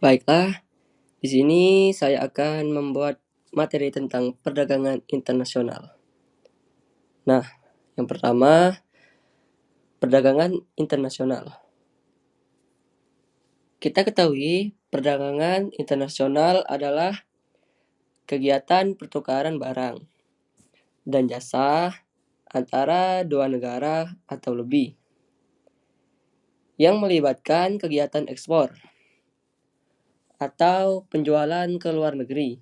Baiklah, di sini saya akan membuat materi tentang perdagangan internasional. Nah, yang pertama, perdagangan internasional. Kita ketahui perdagangan internasional adalah kegiatan pertukaran barang dan jasa antara dua negara atau lebih yang melibatkan kegiatan ekspor atau penjualan ke luar negeri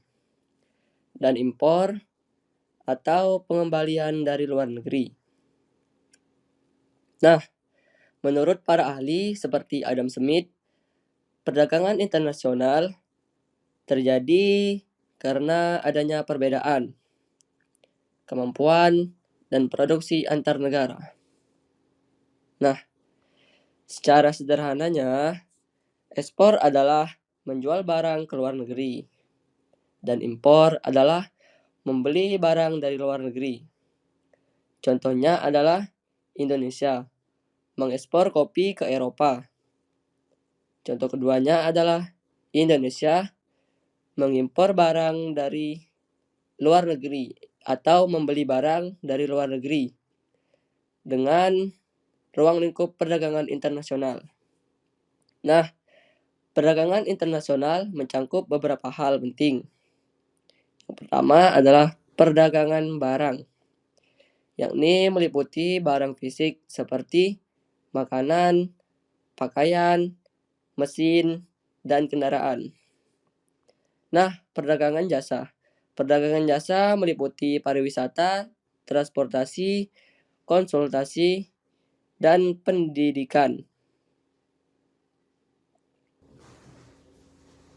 dan impor atau pengembalian dari luar negeri. Nah, menurut para ahli seperti Adam Smith, perdagangan internasional terjadi karena adanya perbedaan kemampuan dan produksi antar negara. Nah, secara sederhananya, ekspor adalah menjual barang ke luar negeri dan impor adalah membeli barang dari luar negeri. Contohnya adalah Indonesia mengekspor kopi ke Eropa. Contoh keduanya adalah Indonesia mengimpor barang dari luar negeri atau membeli barang dari luar negeri dengan ruang lingkup perdagangan internasional. Nah, perdagangan internasional mencangkup beberapa hal penting. Yang pertama adalah perdagangan barang, yakni meliputi barang fisik seperti makanan, pakaian, mesin, dan kendaraan. Nah, perdagangan jasa. Perdagangan jasa meliputi pariwisata, transportasi, konsultasi, dan pendidikan.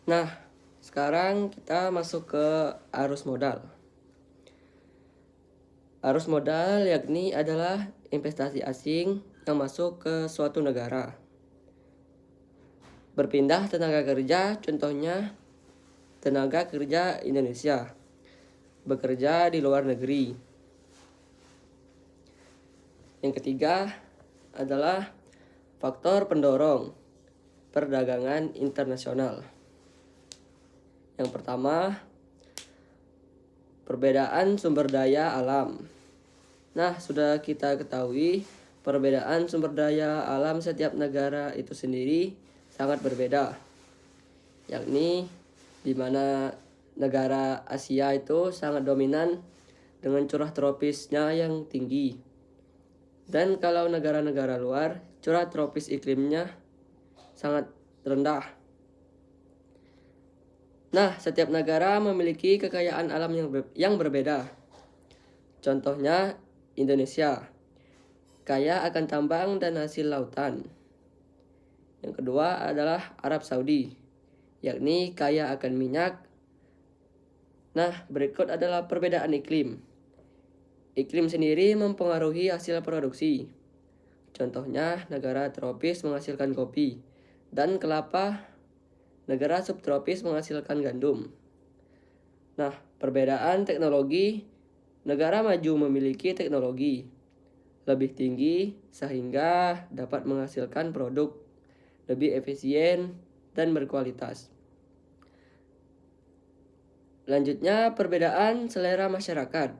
Nah, sekarang kita masuk ke arus modal. Arus modal yakni adalah investasi asing yang masuk ke suatu negara. Berpindah tenaga kerja, contohnya tenaga kerja Indonesia bekerja di luar negeri. Yang ketiga adalah faktor pendorong perdagangan internasional. Yang pertama, perbedaan sumber daya alam. Nah, sudah kita ketahui perbedaan sumber daya alam setiap negara itu sendiri sangat berbeda. Yakni di mana negara Asia itu sangat dominan dengan curah tropisnya yang tinggi. Dan kalau negara-negara luar, curah tropis iklimnya sangat rendah. Nah, setiap negara memiliki kekayaan alam yang berbeda. Contohnya Indonesia, kaya akan tambang dan hasil lautan. Yang kedua adalah Arab Saudi, yakni kaya akan minyak. Nah, berikut adalah perbedaan iklim. Iklim sendiri mempengaruhi hasil produksi. Contohnya negara tropis menghasilkan kopi dan kelapa. Negara subtropis menghasilkan gandum. Nah, perbedaan teknologi, negara maju memiliki teknologi lebih tinggi sehingga dapat menghasilkan produk lebih efisien dan berkualitas. Lanjutnya, perbedaan selera masyarakat.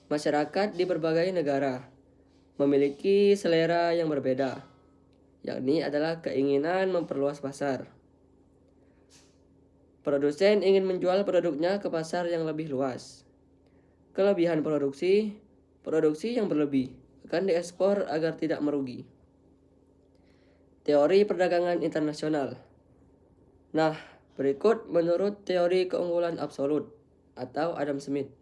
Masyarakat di berbagai negara memiliki selera yang berbeda, yakni adalah keinginan memperluas pasar. Produsen ingin menjual produknya ke pasar yang lebih luas. Kelebihan produksi yang berlebih akan diekspor agar tidak merugi. Teori perdagangan internasional. Nah, berikut menurut teori keunggulan absolut atau Adam Smith,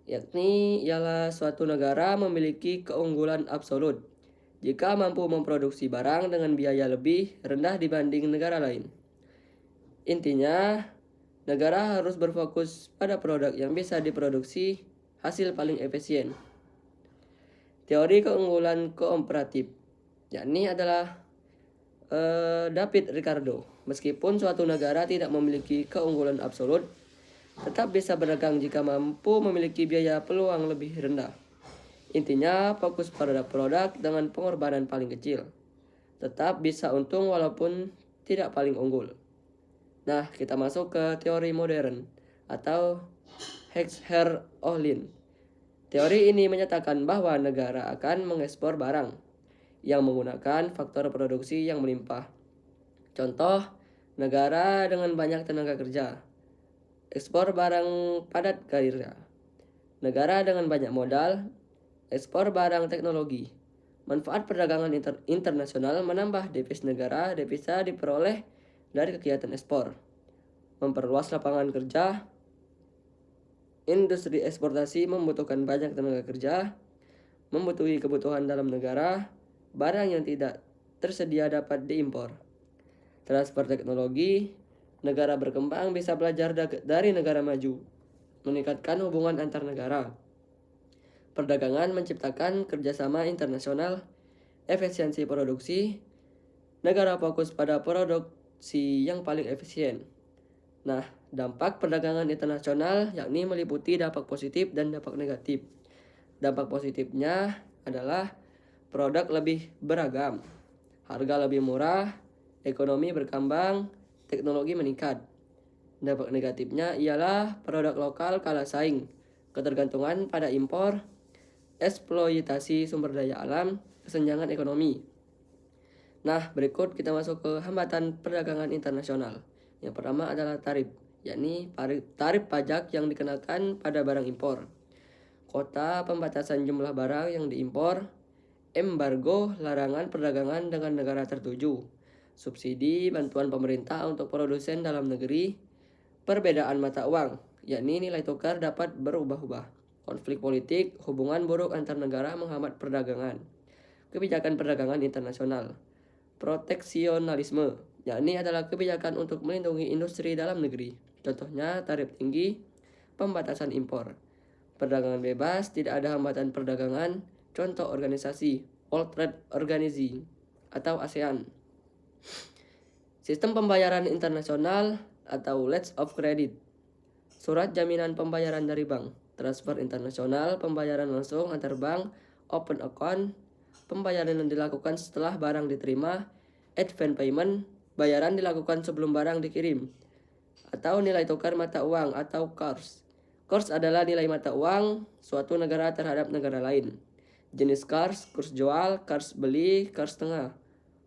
yakni ialah suatu negara memiliki keunggulan absolut jika mampu memproduksi barang dengan biaya lebih rendah dibanding negara lain. Intinya, negara harus berfokus pada produk yang bisa diproduksi hasil paling efisien. Teori keunggulan kooperatif, yakni adalah David Ricardo. Meskipun suatu negara tidak memiliki keunggulan absolut, tetap bisa berdagang jika mampu memiliki biaya peluang lebih rendah. Intinya, fokus pada produk dengan pengorbanan paling kecil. Tetap bisa untung walaupun tidak paling unggul. Nah, kita masuk ke teori modern atau Hertz-Ohlin. Teori ini menyatakan bahwa negara akan mengekspor barang yang menggunakan faktor produksi yang melimpah. Contoh, negara dengan banyak tenaga kerja, ekspor barang padat karya. Negara dengan banyak modal, ekspor barang teknologi. Manfaat perdagangan internasional menambah devisa negara, devisa diperoleh dari kegiatan ekspor. Memperluas lapangan kerja, industri eksportasi membutuhkan banyak tenaga kerja, membutuhkan kebutuhan dalam negara, barang yang tidak tersedia dapat diimpor. Transfer teknologi, negara berkembang bisa belajar dari negara maju, meningkatkan hubungan antar negara. Perdagangan menciptakan kerjasama internasional, efisiensi produksi, negara fokus pada produksi yang paling efisien. Nah, dampak perdagangan internasional yakni meliputi dampak positif dan dampak negatif. Dampak positifnya adalah produk lebih beragam, harga lebih murah, ekonomi berkembang, teknologi meningkat. Dampak negatifnya ialah produk lokal kalah saing, ketergantungan pada impor, eksploitasi sumber daya alam, kesenjangan ekonomi. Nah, berikut kita masuk ke hambatan perdagangan internasional. Yang pertama adalah tarif, yakni tarif pajak yang dikenakan pada barang impor. Kota pembatasan jumlah barang yang diimpor, embargo, larangan perdagangan dengan negara tertuju, subsidi, bantuan pemerintah untuk produsen dalam negeri, perbedaan mata uang, yakni nilai tukar dapat berubah-ubah. Konflik politik, hubungan buruk antar negara menghambat perdagangan. Kebijakan perdagangan internasional. Proteksionalisme, yakni adalah kebijakan untuk melindungi industri dalam negeri. Contohnya tarif tinggi, pembatasan impor. Perdagangan bebas, tidak ada hambatan perdagangan. Contoh organisasi World Trade Organization atau ASEAN. Sistem pembayaran internasional atau letters of credit. Surat jaminan pembayaran dari bank. Transfer internasional, pembayaran langsung antar bank, open account, pembayaran yang dilakukan setelah barang diterima, advance payment, bayaran dilakukan sebelum barang dikirim, atau nilai tukar mata uang atau kurs. Kurs adalah nilai mata uang suatu negara terhadap negara lain. Jenis kurs jual, kurs beli, kurs tengah.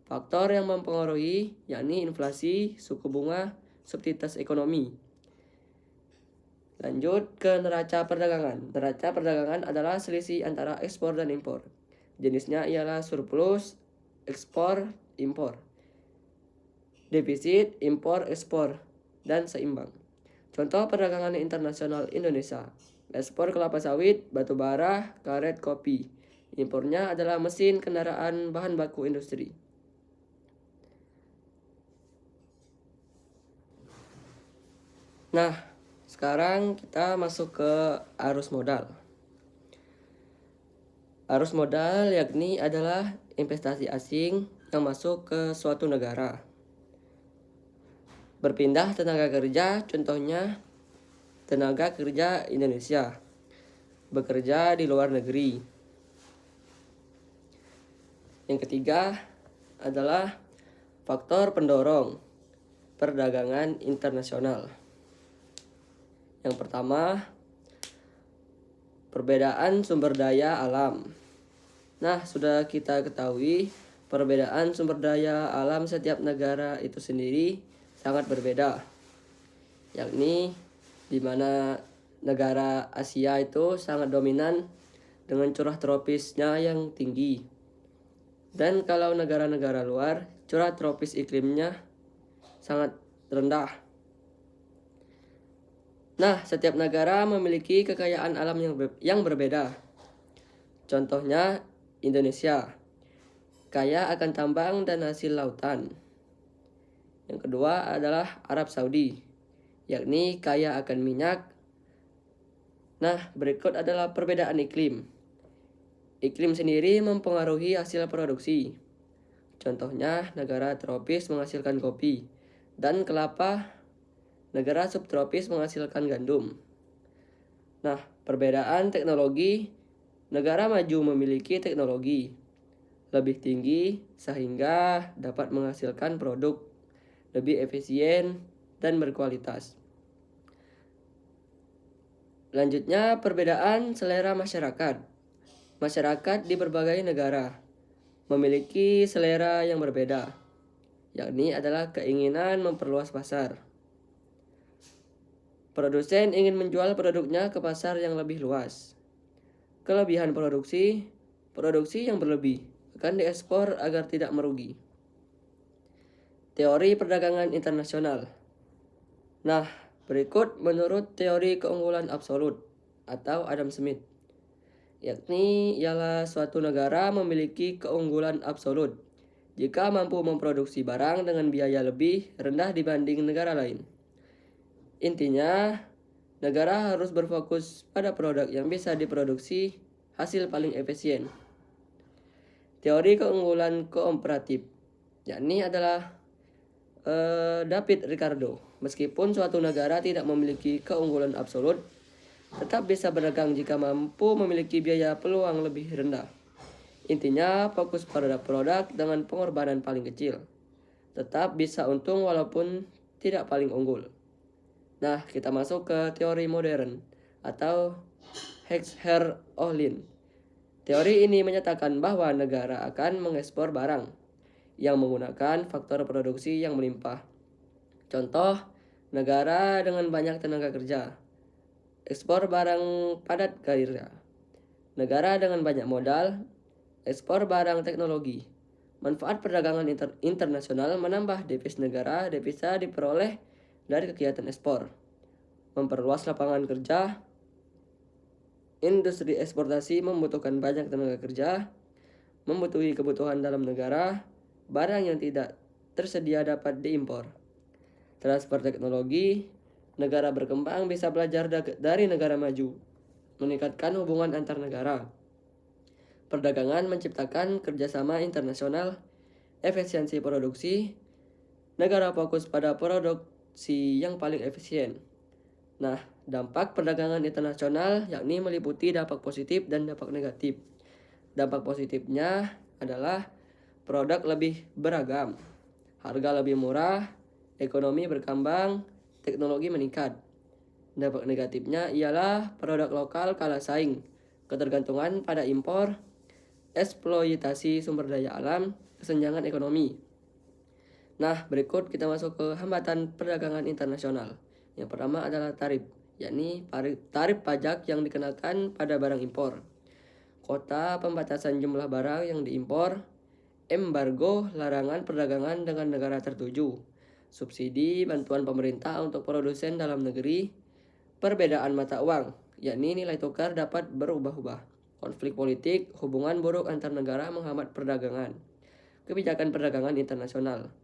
Faktor yang mempengaruhi yakni inflasi, suku bunga, subsidies ekonomi. Lanjut ke neraca perdagangan. Neraca perdagangan adalah selisih antara ekspor dan impor. Jenisnya ialah surplus, ekspor, impor, defisit, impor, ekspor, dan seimbang. Contoh perdagangan internasional Indonesia. Ekspor kelapa sawit, batu bara, karet, kopi. Impornya adalah mesin, kendaraan, bahan baku industri. Nah, sekarang kita masuk ke arus modal. Arus modal yakni adalah investasi asing yang masuk ke suatu negara. Berpindah tenaga kerja, contohnya tenaga kerja Indonesia bekerja di luar negeri. Yang ketiga adalah faktor pendorong perdagangan internasional. Yang pertama, perbedaan sumber daya alam. Nah, sudah kita ketahui perbedaan sumber daya alam setiap negara itu sendiri sangat berbeda. Yakni di mana negara Asia itu sangat dominan dengan curah tropisnya yang tinggi. Dan kalau negara-negara luar, curah tropis iklimnya sangat rendah. Nah, setiap negara memiliki kekayaan alam yang berbeda. Contohnya, Indonesia kaya akan tambang dan hasil lautan. Yang kedua adalah Arab Saudi, yakni kaya akan minyak. Nah, berikut adalah perbedaan iklim. Iklim sendiri mempengaruhi hasil produksi. Contohnya, negara tropis menghasilkan kopi dan kelapa. Negara subtropis menghasilkan gandum. Nah, perbedaan teknologi. Negara maju memiliki teknologi lebih tinggi sehingga dapat menghasilkan produk lebih efisien dan berkualitas. Lanjutnya, perbedaan selera masyarakat. Masyarakat di berbagai negara memiliki selera yang berbeda, yakni adalah keinginan memperluas pasar. Produsen ingin menjual produknya ke pasar yang lebih luas. Kelebihan produksi yang berlebih akan diekspor agar tidak merugi. Teori perdagangan internasional. Nah, berikut menurut teori keunggulan absolut atau Adam Smith, yakni ialah suatu negara memiliki keunggulan absolut jika mampu memproduksi barang dengan biaya lebih rendah dibanding negara lain. Intinya, negara harus berfokus pada produk yang bisa diproduksi hasil paling efisien. Teori keunggulan kooperatif, yakni adalah David Ricardo. Meskipun suatu negara tidak memiliki keunggulan absolut, tetap bisa berdagang jika mampu memiliki biaya peluang lebih rendah. Intinya, fokus pada produk dengan pengorbanan paling kecil. Tetap bisa untung walaupun tidak paling unggul. Nah, kita masuk ke teori modern atau Hertz-Ohlin. Teori ini menyatakan bahwa negara akan mengekspor barang yang menggunakan faktor produksi yang melimpah. Contoh, negara dengan banyak tenaga kerja, ekspor barang padat karya. Negara dengan banyak modal, ekspor barang teknologi. Manfaat perdagangan internasional menambah devisa diperoleh dari kegiatan ekspor. Memperluas lapangan kerja. Industri eksportasi membutuhkan banyak tenaga kerja, membutuhkan kebutuhan dalam negara. Barang yang tidak tersedia dapat diimpor. Transfer teknologi. Negara berkembang bisa belajar dari negara maju, meningkatkan hubungan antar negara. Perdagangan menciptakan kerjasama internasional. Efisiensi produksi. Negara fokus pada produksi yang paling efisien. Nah, dampak perdagangan internasional yakni meliputi dampak positif dan dampak negatif. Dampak positifnya adalah produk lebih beragam, harga lebih murah, ekonomi berkembang, teknologi meningkat. Dampak negatifnya ialah produk lokal kalah saing, ketergantungan pada impor, eksploitasi sumber daya alam, kesenjangan ekonomi. Nah, berikut kita masuk ke hambatan perdagangan internasional. Yang pertama adalah tarif, yakni tarif pajak yang dikenakan pada barang impor. Kota pembatasan jumlah barang yang diimpor. Embargo, larangan perdagangan dengan negara tertuju. Subsidi, bantuan pemerintah untuk produsen dalam negeri. Perbedaan mata uang, yakni nilai tukar dapat berubah-ubah. Konflik politik, hubungan buruk antar negara menghambat perdagangan. Kebijakan perdagangan internasional.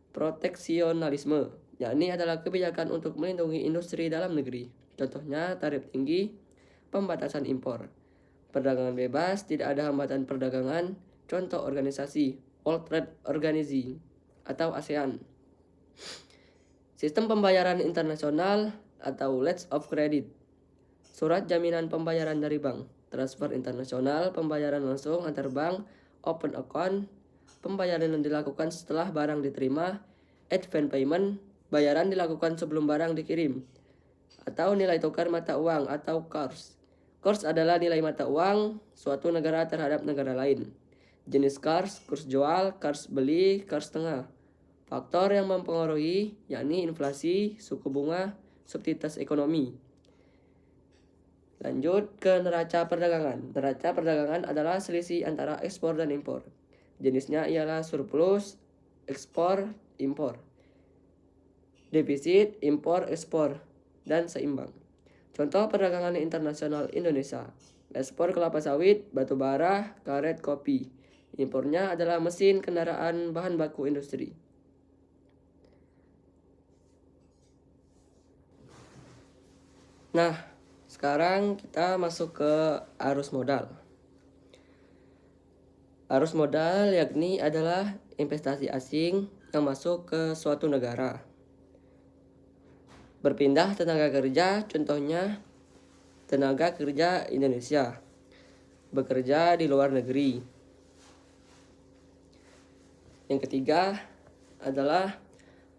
Proteksionalisme, yakni adalah kebijakan untuk melindungi industri dalam negeri. Contohnya tarif tinggi, pembatasan impor. Perdagangan bebas, tidak ada hambatan perdagangan. Contoh organisasi World Trade Organization atau ASEAN. Sistem pembayaran internasional atau letters of credit. Surat jaminan pembayaran dari bank. Transfer internasional, pembayaran langsung antar bank, open account, pembayaran yang dilakukan setelah barang diterima, advance payment, bayaran dilakukan sebelum barang dikirim, atau nilai tukar mata uang atau kurs. Kurs adalah nilai mata uang suatu negara terhadap negara lain. Jenis kurs jual, kurs beli, kurs tengah. Faktor yang mempengaruhi yakni inflasi, suku bunga, subsiditas ekonomi. Lanjut ke neraca perdagangan. Neraca perdagangan adalah selisih antara ekspor dan impor. Jenisnya ialah surplus, ekspor, impor. Defisit, impor, ekspor, dan seimbang. Contoh perdagangan internasional Indonesia. Ekspor kelapa sawit, batu bara, karet, kopi. Impornya adalah mesin, kendaraan, bahan baku industri. Nah, sekarang kita masuk ke arus modal. Arus modal yakni adalah investasi asing yang masuk ke suatu negara. Berpindah tenaga kerja, contohnya tenaga kerja Indonesia bekerja di luar negeri. Yang ketiga adalah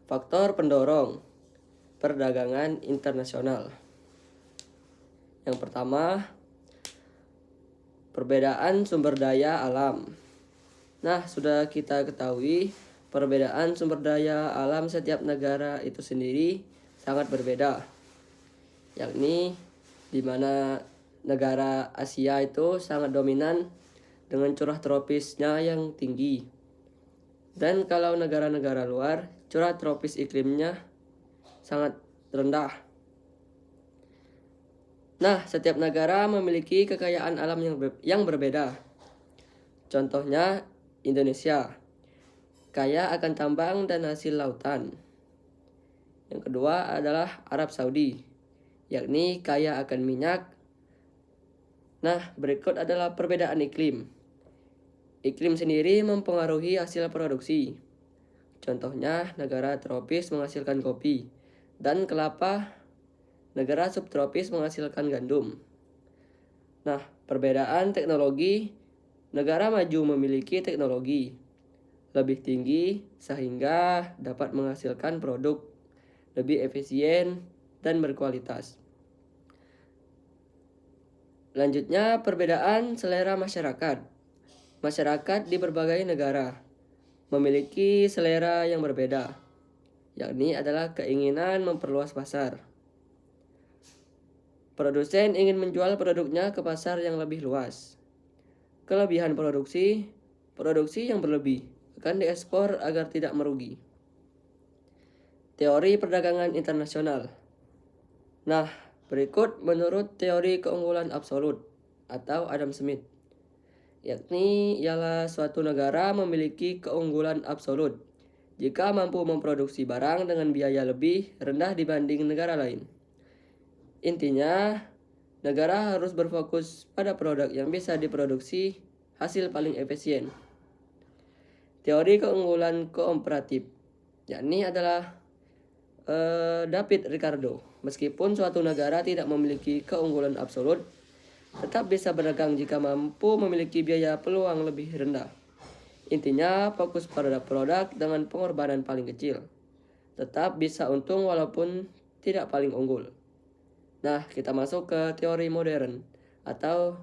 faktor pendorong, perdagangan internasional. Yang pertama, perbedaan sumber daya alam. Nah, sudah kita ketahui perbedaan sumber daya alam setiap negara itu sendiri sangat berbeda. Yakni di mana negara Asia itu sangat dominan dengan curah tropisnya yang tinggi. Dan kalau negara-negara luar, curah tropis iklimnya sangat rendah. Nah, setiap negara memiliki kekayaan alam yang berbeda. Contohnya, Indonesia kaya akan tambang dan hasil lautan. Yang kedua adalah Arab Saudi, yakni kaya akan minyak. Nah, berikut adalah perbedaan iklim. Iklim sendiri mempengaruhi hasil produksi. Contohnya, negara tropis menghasilkan kopi dan kelapa, negara subtropis menghasilkan gandum. Nah, perbedaan teknologi, negara maju memiliki teknologi lebih tinggi sehingga dapat menghasilkan produk lebih efisien dan berkualitas. Lanjutnya, perbedaan selera masyarakat. Masyarakat di berbagai negara memiliki selera yang berbeda, yakni adalah keinginan memperluas pasar. Produsen ingin menjual produknya ke pasar yang lebih luas. Kelebihan produksi yang berlebih akan diekspor agar tidak merugi. Teori perdagangan internasional. Nah, berikut menurut teori keunggulan absolut atau Adam Smith, yakni ialah suatu negara memiliki keunggulan absolut jika mampu memproduksi barang dengan biaya lebih rendah dibanding negara lain. Intinya, negara harus berfokus pada produk yang bisa diproduksi hasil paling efisien. Teori keunggulan kooperatif, yakni adalah David Ricardo. Meskipun suatu negara tidak memiliki keunggulan absolut, tetap bisa berdagang jika mampu memiliki biaya peluang lebih rendah. Intinya, fokus pada produk dengan pengorbanan paling kecil. Tetap bisa untung walaupun tidak paling unggul. Nah, kita masuk ke teori modern atau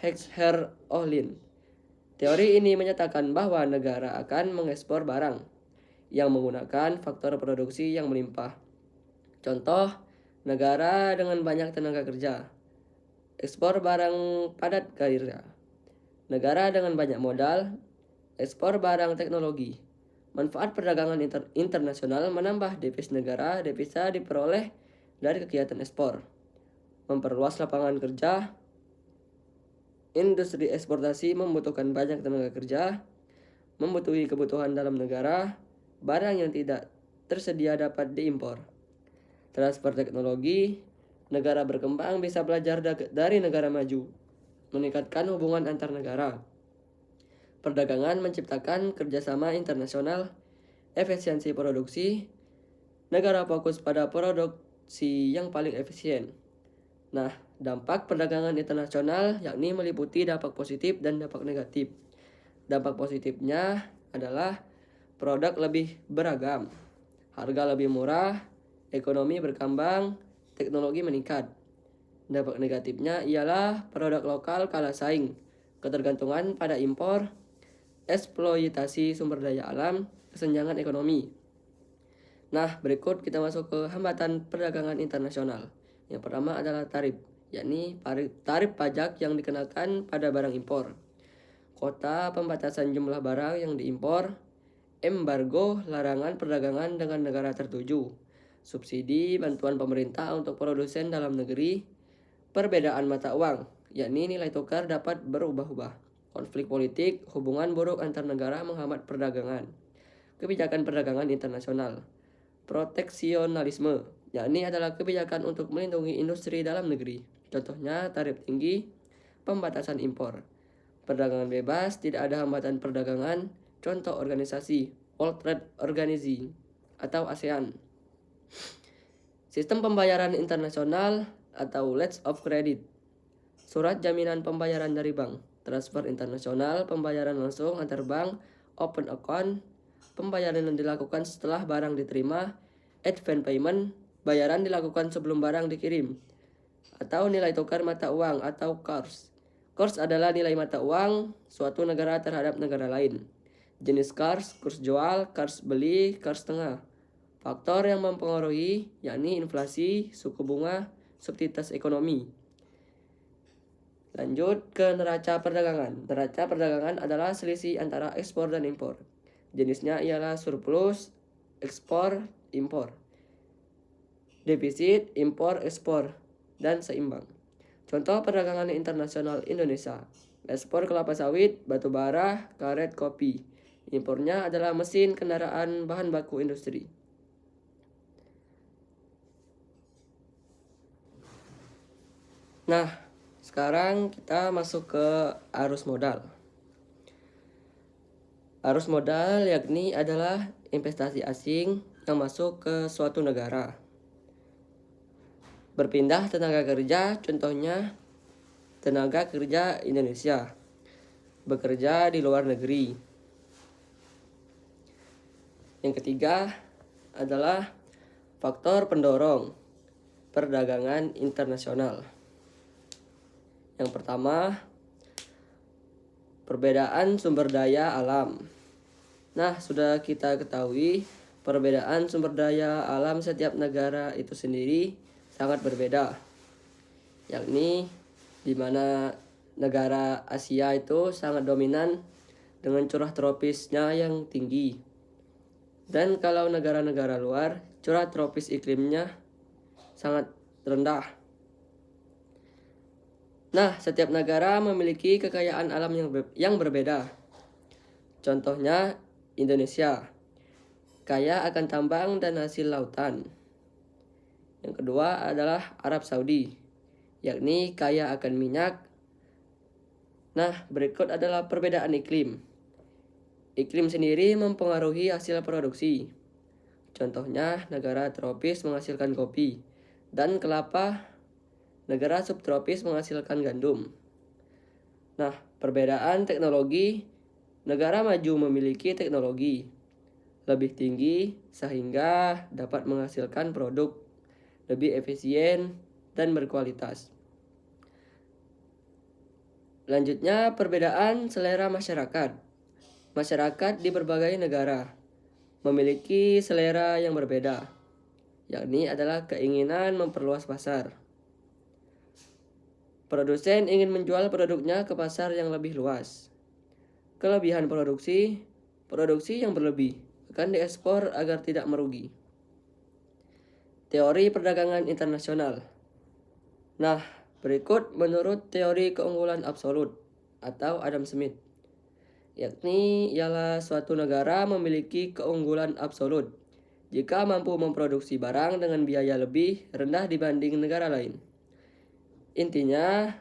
Hertz-Ohlin. Teori ini menyatakan bahwa negara akan mengekspor barang yang menggunakan faktor produksi yang melimpah. Contoh, negara dengan banyak tenaga kerja, ekspor barang padat karya. Negara dengan banyak modal, ekspor barang teknologi. Manfaat perdagangan internasional menambah devisa diperoleh dari kegiatan ekspor, memperluas lapangan kerja. Industri eksportasi membutuhkan banyak tenaga kerja, membutuhkan kebutuhan dalam negara, barang yang tidak tersedia dapat diimpor. Transfer teknologi, negara berkembang bisa belajar dari negara maju, meningkatkan hubungan antar negara. Perdagangan menciptakan kerjasama internasional, efisiensi produksi, negara fokus pada produksi yang paling efisien. Nah, dampak perdagangan internasional yakni meliputi dampak positif dan dampak negatif. Dampak positifnya adalah produk lebih beragam, harga lebih murah, ekonomi berkembang, teknologi meningkat. Dampak negatifnya ialah produk lokal kalah saing, ketergantungan pada impor, eksploitasi sumber daya alam, kesenjangan ekonomi. Nah, berikut kita masuk ke hambatan perdagangan internasional. Yang pertama adalah tarif, yakni tarif pajak yang dikenakan pada barang impor. Kota pembatasan jumlah barang yang diimpor, embargo, larangan perdagangan dengan negara tertuju, subsidi, bantuan pemerintah untuk produsen dalam negeri, perbedaan mata uang, yakni nilai tukar dapat berubah-ubah, konflik politik, hubungan buruk antar negara menghambat perdagangan, kebijakan perdagangan internasional, proteksionalisme, yakni adalah kebijakan untuk melindungi industri dalam negeri, contohnya tarif tinggi, pembatasan impor, perdagangan bebas, tidak ada hambatan perdagangan, contoh organisasi World Trade Organization atau ASEAN. Sistem pembayaran internasional atau letters of credit, surat jaminan pembayaran dari bank, transfer internasional, pembayaran langsung antar bank, open account, pembayaran yang dilakukan setelah barang diterima, advance payment, bayaran dilakukan sebelum barang dikirim. Atau nilai tukar mata uang atau kurs. Kurs adalah nilai mata uang suatu negara terhadap negara lain. Jenis kurs jual, kurs beli, kurs tengah. Faktor yang mempengaruhi yakni inflasi, suku bunga, subsiditas ekonomi. Lanjut ke neraca perdagangan. Neraca perdagangan adalah selisih antara ekspor dan impor. Jenisnya ialah surplus, ekspor, impor, defisit, impor, ekspor, dan seimbang. Contoh perdagangan internasional Indonesia: ekspor kelapa sawit, batu bara, karet, kopi. Impornya adalah mesin, kendaraan, bahan baku industri. Nah, sekarang kita masuk ke arus modal. Arus modal yakni adalah investasi asing yang masuk ke suatu negara. Berpindah tenaga kerja, contohnya tenaga kerja Indonesia bekerja di luar negeri. Yang ketiga adalah faktor pendorong perdagangan internasional. Yang pertama, perbedaan sumber daya alam. Nah, sudah kita ketahui perbedaan sumber daya alam setiap negara itu sendiri sangat berbeda. Yakni di mana negara Asia itu sangat dominan dengan curah tropisnya yang tinggi. Dan kalau negara-negara luar, curah tropis iklimnya sangat rendah. Nah, setiap negara memiliki kekayaan alam yang berbeda. Contohnya, Indonesia kaya akan tambang dan hasil lautan. Yang kedua adalah Arab Saudi, yakni kaya akan minyak. Nah, berikut adalah perbedaan iklim. Iklim sendiri mempengaruhi hasil produksi. Contohnya, negara tropis menghasilkan kopi dan kelapa. Negara subtropis menghasilkan gandum. Nah, perbedaan teknologi. Negara maju memiliki teknologi lebih tinggi sehingga dapat menghasilkan produk lebih efisien dan berkualitas. Lanjutnya, perbedaan selera masyarakat. Masyarakat di berbagai negara memiliki selera yang berbeda, yakni adalah keinginan memperluas pasar. Produsen ingin menjual produknya ke pasar yang lebih luas. Kelebihan produksi yang berlebih akan diekspor agar tidak merugi. Teori perdagangan internasional. Nah, berikut menurut teori keunggulan absolut atau Adam Smith, yakni ialah suatu negara memiliki keunggulan absolut jika mampu memproduksi barang dengan biaya lebih rendah dibanding negara lain. Intinya,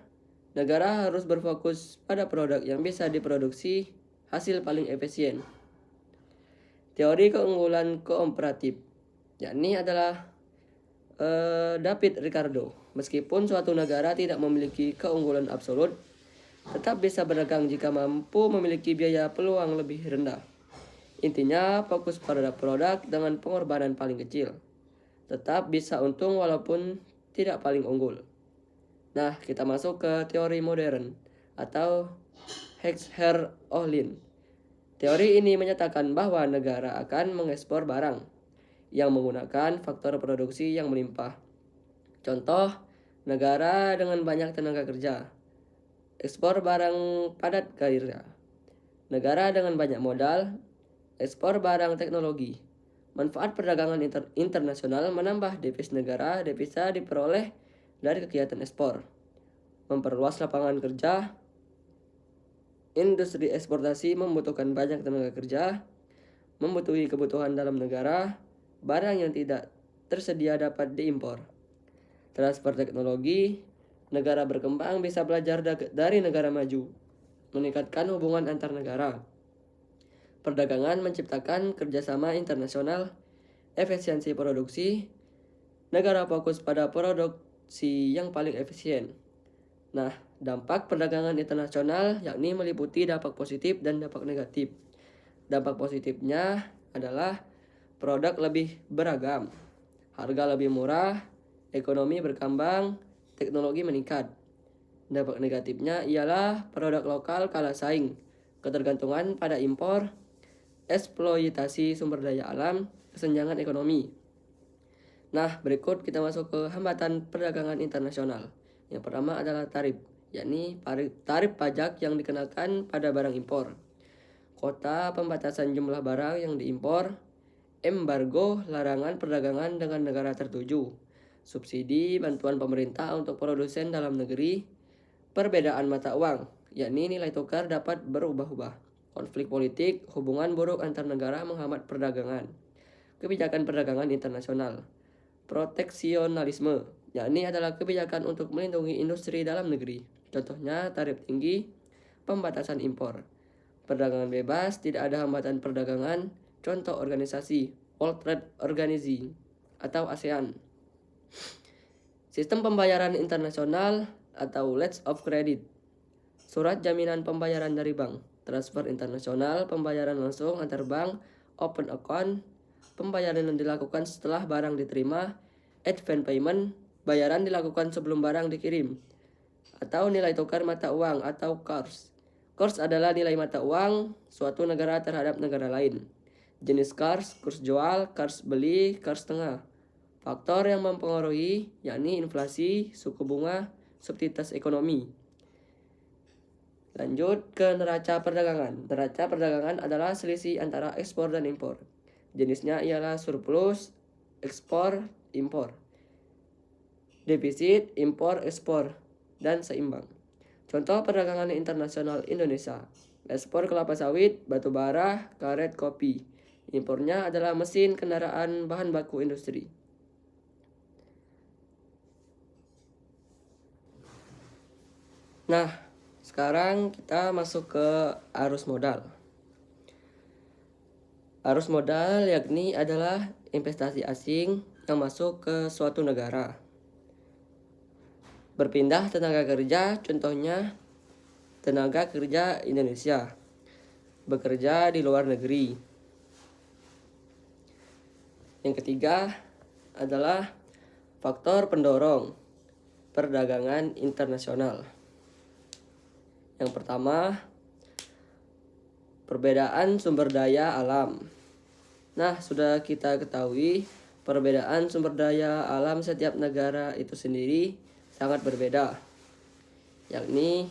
negara harus berfokus pada produk yang bisa diproduksi hasil paling efisien. Teori keunggulan kooperatif, yakni adalah David Ricardo. Meskipun suatu negara tidak memiliki keunggulan absolut, tetap bisa berdagang jika mampu memiliki biaya peluang lebih rendah. Intinya, fokus pada produk dengan pengorbanan paling kecil. Tetap bisa untung walaupun tidak paling unggul. Nah, kita masuk ke teori modern atau Hertz-Ohlin. Teori ini menyatakan bahwa negara akan mengekspor barang yang menggunakan faktor produksi yang melimpah. Contoh, negara dengan banyak tenaga kerja, ekspor barang padat karya. Negara dengan banyak modal, ekspor barang teknologi. Manfaat perdagangan internasional menambah devisa negara, devisa diperoleh dari kegiatan ekspor, memperluas lapangan kerja. Industri eksportasi membutuhkan banyak tenaga kerja, membutuhkan kebutuhan dalam negara, barang yang tidak tersedia dapat diimpor. Transfer teknologi, negara berkembang bisa belajar dari negara maju, meningkatkan hubungan antar negara. Perdagangan menciptakan kerjasama internasional, efisiensi produksi, negara fokus pada produksi yang paling efisien. Nah, dampak perdagangan internasional yakni meliputi dampak positif dan dampak negatif. Dampak positifnya adalah produk lebih beragam, harga lebih murah, ekonomi berkembang, teknologi meningkat. Dampak negatifnya ialah produk lokal kalah saing, ketergantungan pada impor, eksploitasi sumber daya alam, kesenjangan ekonomi. Nah, berikut kita masuk ke hambatan perdagangan internasional. Yang pertama adalah tarif, yakni tarif pajak yang dikenakan pada barang impor. Kota pembatasan jumlah barang yang diimpor, embargo larangan perdagangan dengan negara tertuju, subsidi bantuan pemerintah untuk produsen dalam negeri, perbedaan mata uang, yakni nilai tukar dapat berubah-ubah. Konflik politik, hubungan buruk antar negara menghambat perdagangan. Kebijakan perdagangan internasional. Proteksionalisme, yakni adalah kebijakan untuk melindungi industri dalam negeri. Contohnya tarif tinggi, pembatasan impor. Perdagangan bebas, tidak ada hambatan perdagangan. Contoh organisasi World Trade Organization atau ASEAN. Sistem pembayaran internasional atau letters of credit, surat jaminan pembayaran dari bank, transfer internasional, pembayaran langsung antar bank, open account, pembayaran yang dilakukan setelah barang diterima, advance payment, bayaran dilakukan sebelum barang dikirim, atau nilai tukar mata uang atau kurs. Kurs adalah nilai mata uang suatu negara terhadap negara lain. Jenis kurs jual, kurs beli, kurs tengah. Faktor yang mempengaruhi yakni inflasi, suku bunga, subsiditas ekonomi. Lanjut ke neraca perdagangan. Neraca perdagangan adalah selisih antara ekspor dan impor. Jenisnya ialah surplus, ekspor, impor, defisit, impor, ekspor, dan seimbang. Contoh perdagangan internasional Indonesia: ekspor kelapa sawit, batu bara, karet, kopi. Impornya adalah mesin, kendaraan, bahan baku industri. Nah, sekarang kita masuk ke arus modal. Arus modal yakni adalah investasi asing yang masuk ke suatu negara. Berpindah tenaga kerja, contohnya tenaga kerja Indonesia bekerja di luar negeri. Yang ketiga adalah faktor pendorong perdagangan internasional. Yang pertama, perbedaan sumber daya alam. Nah, sudah kita ketahui perbedaan sumber daya alam setiap negara itu sendiri sangat berbeda. Yakni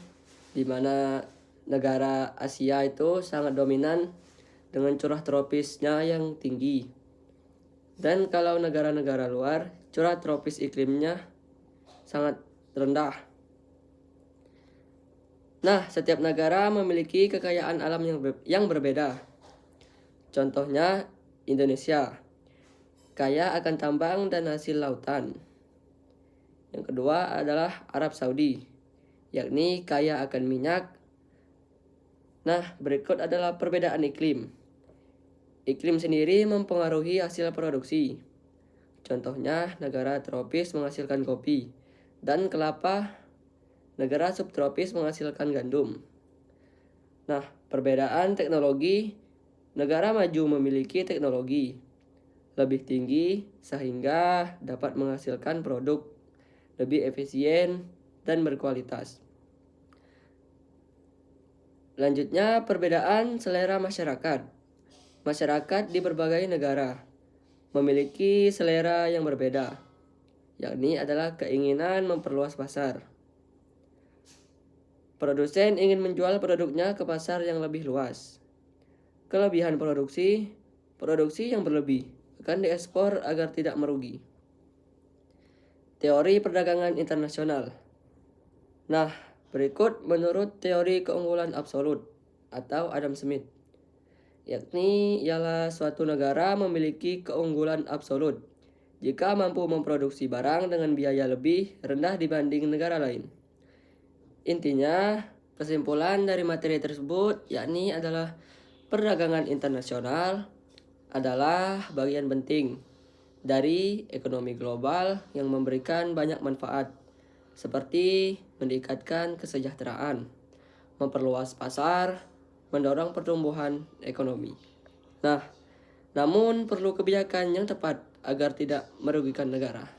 di mana negara Asia itu sangat dominan dengan curah tropisnya yang tinggi. Dan kalau negara-negara luar, curah tropis iklimnya sangat rendah. Nah, setiap negara memiliki kekayaan alam yang berbeda. Contohnya, Indonesia kaya akan tambang dan hasil lautan. Yang kedua adalah Arab Saudi, yakni kaya akan minyak. Nah, berikut adalah perbedaan iklim. Iklim sendiri mempengaruhi hasil produksi. Contohnya, negara tropis menghasilkan kopi dan kelapa. Negara subtropis menghasilkan gandum. Nah, perbedaan teknologi, negara maju memiliki teknologi lebih tinggi sehingga dapat menghasilkan produk lebih efisien dan berkualitas. Lanjutnya, perbedaan selera masyarakat. Masyarakat di berbagai negara memiliki selera yang berbeda, yakni adalah keinginan memperluas pasar. Produsen ingin menjual produknya ke pasar yang lebih luas. Kelebihan produksi yang berlebih akan diekspor agar tidak merugi. Teori perdagangan internasional. Nah, berikut menurut teori keunggulan absolut atau Adam Smith, yakni ialah suatu negara memiliki keunggulan absolut jika mampu memproduksi barang dengan biaya lebih rendah dibanding negara lain. Intinya, kesimpulan dari materi tersebut yakni adalah perdagangan internasional adalah bagian penting dari ekonomi global yang memberikan banyak manfaat, seperti meningkatkan kesejahteraan, memperluas pasar, mendorong pertumbuhan ekonomi. Nah, namun perlu kebijakan yang tepat agar tidak merugikan negara.